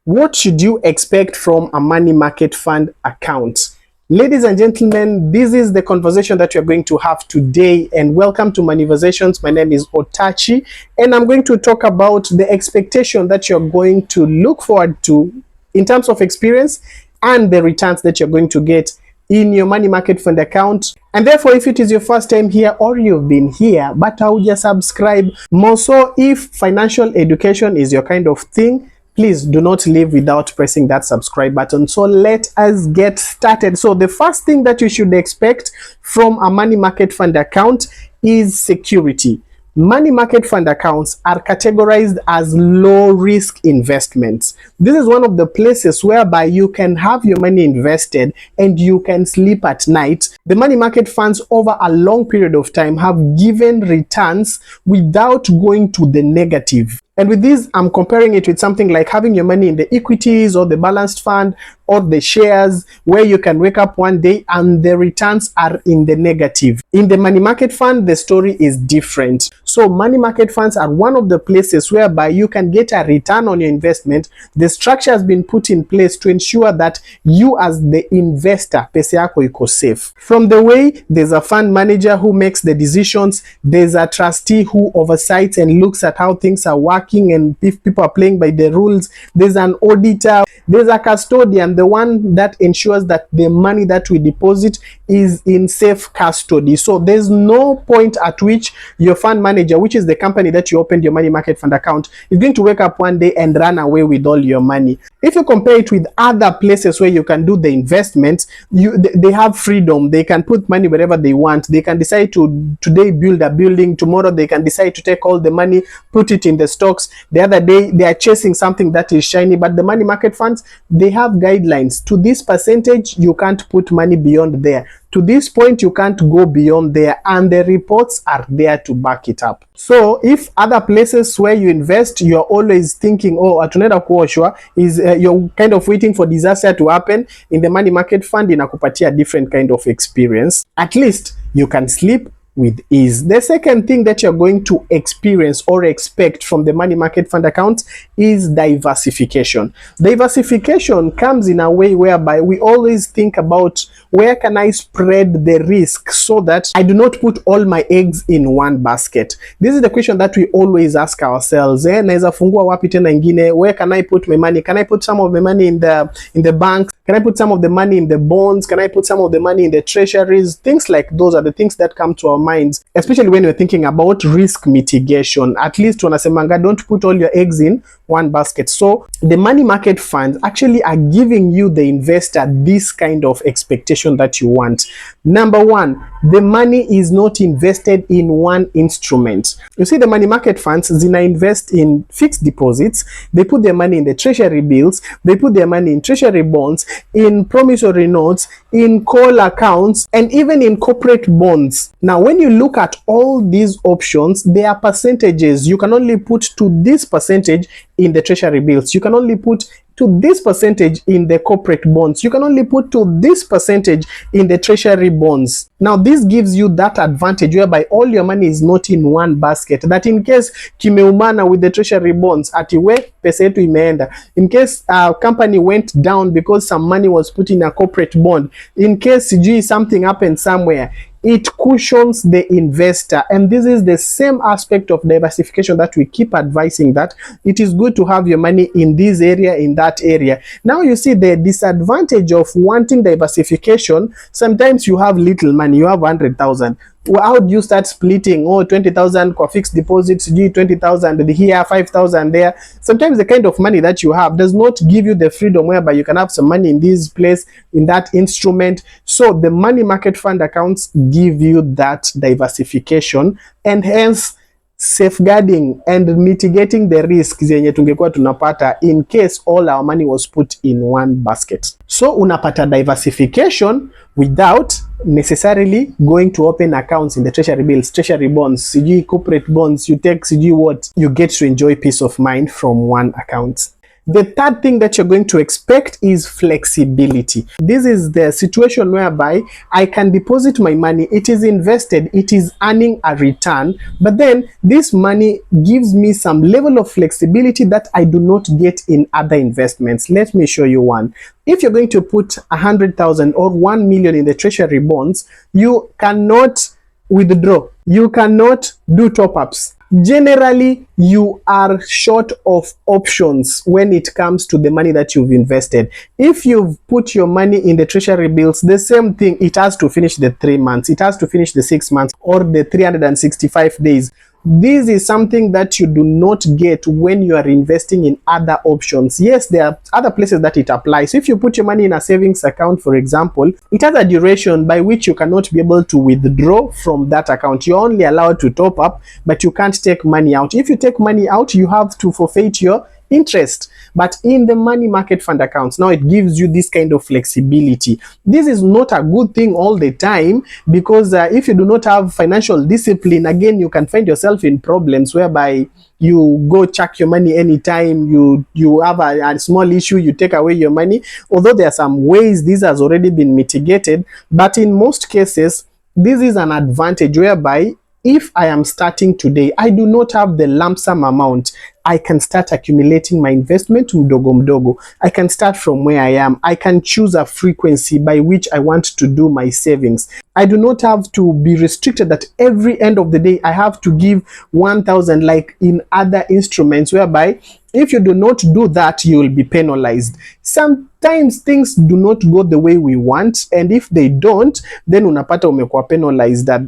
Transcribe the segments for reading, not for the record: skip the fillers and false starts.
What should you expect from a money market fund account? Ladies and gentlemen, this is the conversation that we are going to have today, and welcome to Moneyversations. My name is Otachi, and I'm going to talk about the expectation that you're going to look forward to in terms of experience and the returns that you're going to get in your money market fund account. And therefore, if it is your first time here or you've been here but how you subscribe, more so if financial education is your kind of thing, please do not leave without pressing that subscribe button. So let us get started. So the first thing that you should expect from a money market fund account is security. Money market fund accounts are categorized as low risk investments. This is one of the places whereby you can have your money invested and you can sleep at night. The money market funds over a long period of time have given returns without going to the negative. And with this, I'm comparing it with something like having your money in the equities or the balanced fund or the shares, where you can wake up one day and the returns are in the negative. In the money market fund, the story is different. So money market funds are one of the places whereby you can get a return on your investment. The structure has been put in place to ensure that you as the investor, pesa yako iko safe. From the way, there's a fund manager who makes the decisions, there's a trustee who oversights and looks at how things are working and if people are playing by the rules, there's an auditor, there's a custodian, the one that ensures that the money that we deposit is in safe custody. So there's no point at which your fund manager, which is the company that you opened your money market fund account, is going to wake up one day and run away with all your money. If you compare it with other places where you can do the investments, they have freedom. They can put money wherever they want. They can decide to today build a building, tomorrow they can decide to take all the money, put it in the stocks. The other day they are chasing something that is shiny. But the money market funds, they have guidelines. To this percentage, you can't put money beyond there. To this point, you can't go beyond there, and the reports are there to back it up. So if other places where you invest, you're always thinking, oh, atuneda kuoshwa, is you're kind of waiting for disaster to happen, in the money market fund, inakupatia different kind of experience. At least you can sleep with ease. The second thing that you're going to experience or expect from the money market fund account is diversification. Diversification comes in a way whereby we always think about where can I spread the risk so that I do not put all my eggs in one basket. This is the question that we always ask ourselves. Naeza fungua wapi tena ingine? Where can I put my money? Can I put some of my money in the banks? Can I put some of the money in the bonds? Can I put some of the money in the treasuries? Things like those are the things that come to our minds, especially when we're thinking about risk mitigation. At least wanasemanga, don't put all your eggs in one basket. So the money market funds actually are giving you, the investor, this kind of expectation that you want. Number one, the money is not invested in one instrument. You see, the money market funds, zina invest in fixed deposits. They put their money in the treasury bills. They put their money in treasury bonds, in promissory notes, in call accounts, and even in corporate bonds. Now, when you look at all these options, there are percentages. You can only put to this percentage in the treasury bills. You can only put to this percentage in the corporate bonds. You can only put to this percentage in the treasury bonds. Now, this gives you that advantage whereby all your money is not in one basket. That in case kimeumana with the treasury bonds, atiwe pesa yetu imeenda. In case a company went down because some money was put in a corporate bond. In case something happened somewhere, it cushions the investor. And this is the same aspect of diversification that we keep advising, that it is good to have your money in this area, in that area. Now you see the disadvantage of wanting diversification. Sometimes you have little money, you have 100,000. How do you start splitting? 20,000 for fixed deposits, 20,000 here, 5,000 there. Sometimes the kind of money that you have does not give you the freedom whereby you can have some money in this place, in that instrument. So the money market fund accounts give you that diversification, and hence safeguarding and mitigating the risk zenye tungekuwa tunapata in case all our money was put in one basket. So unapata diversification without necessarily going to open accounts in the treasury bills, treasury bonds, corporate bonds, you take what, you get to enjoy peace of mind from one account. The third thing that you're going to expect is flexibility. This is the situation whereby I can deposit my money, it is invested, it is earning a return, but then this money gives me some level of flexibility that I do not get in other investments. Let me show you one. If you're going to put 100,000 or 1 million in the treasury bonds, you cannot withdraw, you cannot do top-ups. Generally, you are short of options when it comes to the money that you've invested. If you've put your money in the treasury bills, the same thing, it has to finish the 3 months, it has to finish the 6 months or the 365 days. This is something that you do not get when you are investing in other options. Yes, there are other places that it applies. If you put your money in a savings account, for example, it has a duration by which you cannot be able to withdraw from that account. You're only allowed to top up, but you can't take money out. If you take money out, you have to forfeit your interest. But in the money market fund accounts, now it gives you this kind of flexibility. This is not a good thing all the time, because if you do not have financial discipline, again, you can find yourself in problems whereby you go chuck your money anytime you have a small issue, you take away your money. Although there are some ways this has already been mitigated, but in most cases, this is an advantage whereby if I am starting today, I do not have the lump sum amount. I can start accumulating my investment mdogo mdogo. I can start from where I am. I can choose a frequency by which I want to do my savings. I do not have to be restricted that every end of the day I have to give 1,000 like in other instruments, whereby if you do not do that, you will be penalized. Sometimes things do not go the way we want, and if they don't, then unapata umekuwa penalized that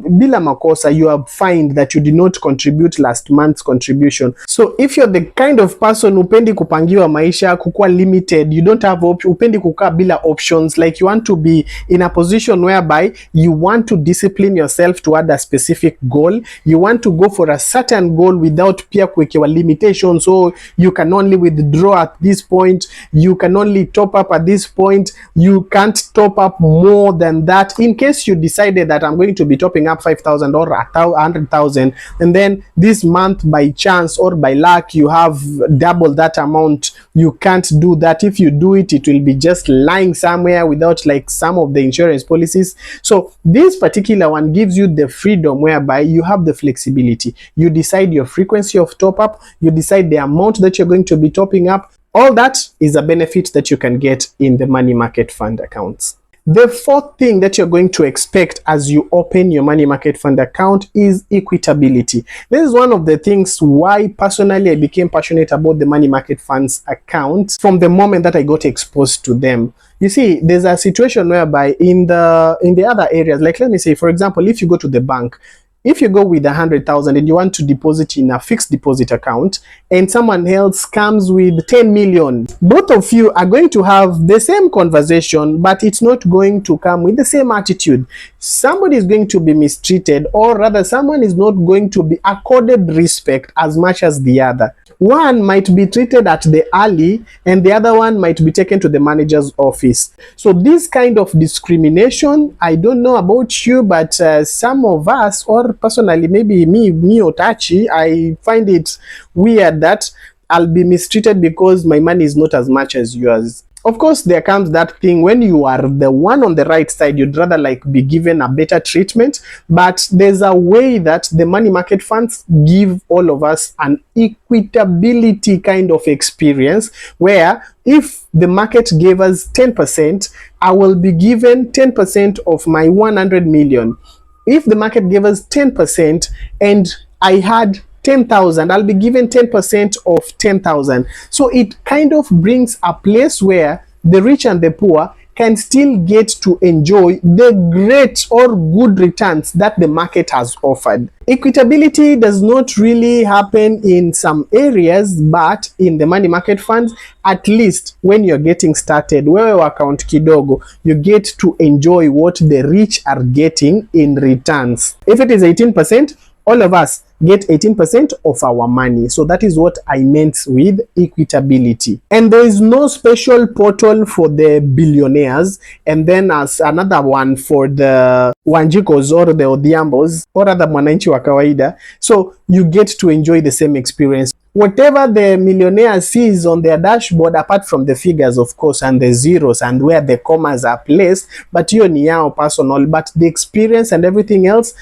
bila makosa, you are fined that you did not contribute last month's contribution. So if you're the kind of person upendi kupangiwa maisha, kukua limited, you don't have upendi kukaa bila options, like you want to be in a position whereby you want to discipline yourself toward a specific goal, you want to go for a certain goal without pia kuwekewa limitations. So you can only withdraw at this point, you can only top up at this point, you can't top up more than that. In case you decided that I'm going to be topping up 5,000 or 100,000, and then this month by chance or by luck you have double that amount, you can't do that. If you do it, it will be just lying somewhere without like some of the insurance policies. So this particular one gives you the freedom whereby you have the flexibility. You decide your frequency of top up, you decide the amount that you're going to be topping up. All that is a benefit that you can get in the money market fund accounts. The fourth thing that you're going to expect as you open your money market fund account is equitability. This is one of the things why personally I became passionate about the money market funds account from the moment that I got exposed to them. You see, there's a situation whereby in the other areas, like let me say, for example, if you go to the bank, if you go with 100,000 and you want to deposit in a fixed deposit account, and someone else comes with 10 million, both of you are going to have the same conversation, but it's not going to come with the same attitude. Somebody is going to be mistreated, or rather someone is not going to be accorded respect as much as the other. One might be treated at the alley and the other one might be taken to the manager's office. So this kind of discrimination, I don't know about you, but some of us, or personally maybe me Otachi, I find it weird that I'll be mistreated because my money is not as much as yours. Of course, there comes that thing when you are the one on the right side, you'd rather like be given a better treatment, but there's a way that the money market funds give all of us an equitability kind of experience, where if the market gave us 10%, I will be given 10% of my 100 million. If the market gave us 10% and I had 10,000, I'll be given 10% of 10,000. So it kind of brings a place where the rich and the poor can still get to enjoy the great or good returns that the market has offered. Equitability does not really happen in some areas, but in the money market funds, at least when you're getting started, wewe account kidogo, you get to enjoy what the rich are getting in returns. If it is 18%, all of us get 18% of our money. So that is what I meant with equitability. And there is no special portal for the billionaires, and then as another one for the Wanjikos or the Odhiambos or other mwananchi wa kawaida. So you get to enjoy the same experience. Whatever the millionaire sees on their dashboard, apart from the figures, of course, and the zeros and where the commas are placed, but you ni yao personal, but the experience and everything else,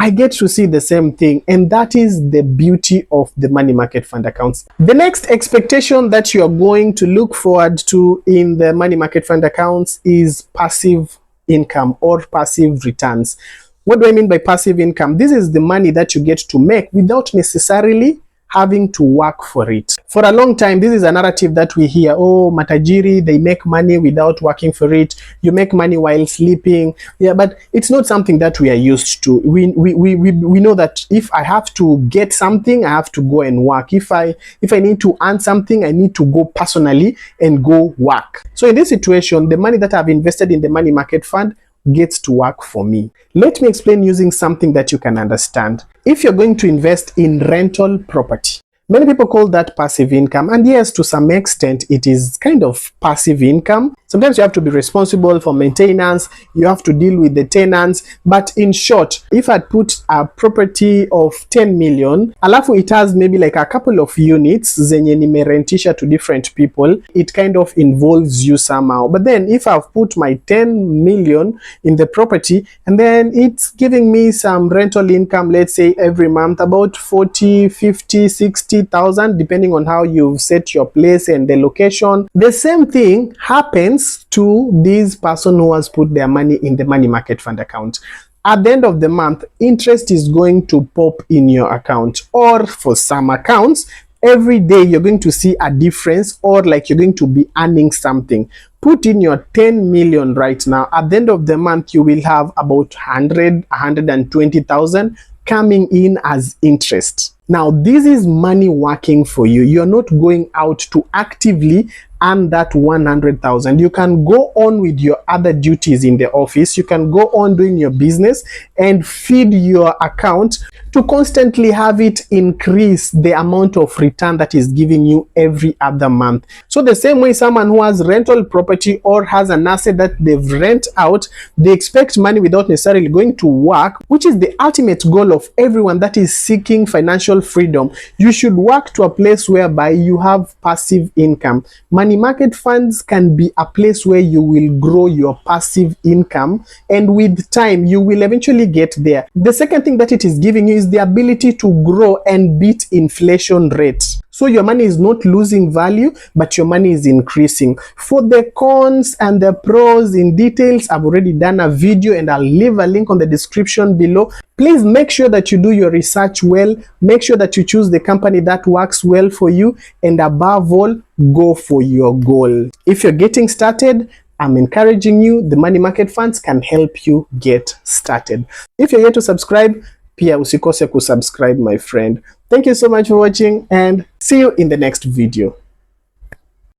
I get to see the same thing, and that is the beauty of the money market fund accounts. The next expectation that you are going to look forward to in the money market fund accounts is passive income or passive returns. What do I mean by passive income? This is the money that you get to make without necessarily having to work for it. For a long time, this is a narrative that we hear. Oh, matajiri, they make money without working for it. You make money while sleeping. Yeah, but it's not something that we are used to. We know that if I have to get something, I have to go and work. If I need to earn something, I need to go personally and go work. So in this situation, the money that I've invested in the money market fund gets to work for me. Let me explain using something that you can understand. If you're going to invest in rental property, many people call that passive income, and yes, to some extent it is kind of passive income. Sometimes you have to be responsible for maintenance, you have to deal with the tenants, but in short, if I put a property of 10 million, alafu it has maybe like a couple of units zenye nimerentisha to different people, it kind of involves you somehow. But then if I've put my 10 million in the property and then it's giving me some rental income, let's say every month, about 40, 50, 60,000, depending on how you've set your place and the location. The same thing happens to this person who has put their money in the money market fund account. At the end of the month, interest is going to pop in your account, or for some accounts, every day you're going to see a difference, or like you're going to be earning something. Put in your 10 million right now. At the end of the month, you will have about 120,000 coming in as interest. Now, this is money working for you. You're not going out to actively earn that 100,000. You can go on with your other duties in the office. You can go on doing your business and feed your account to constantly have it increase the amount of return that is giving you every other month. So the same way someone who has rental property or has an asset that they've rent out, they expect money without necessarily going to work, which is the ultimate goal of everyone that is seeking financial freedom. You should work to a place whereby you have passive income. Money market funds can be a place where you will grow your passive income, and with time you will eventually get there. The second thing that it is giving you is the ability to grow and beat inflation rates. So your money is not losing value, but your money is increasing. For the cons and the pros in details, I've already done a video and I'll leave a link on the description below. Please make sure that you do your research well. Make sure that you choose the company that works well for you. And above all, go for your goal. If you're getting started, I'm encouraging you, the money market funds can help you get started. If you're yet to subscribe, pia usikose kusubscribe, my friend. Thank you so much for watching and see you in the next video.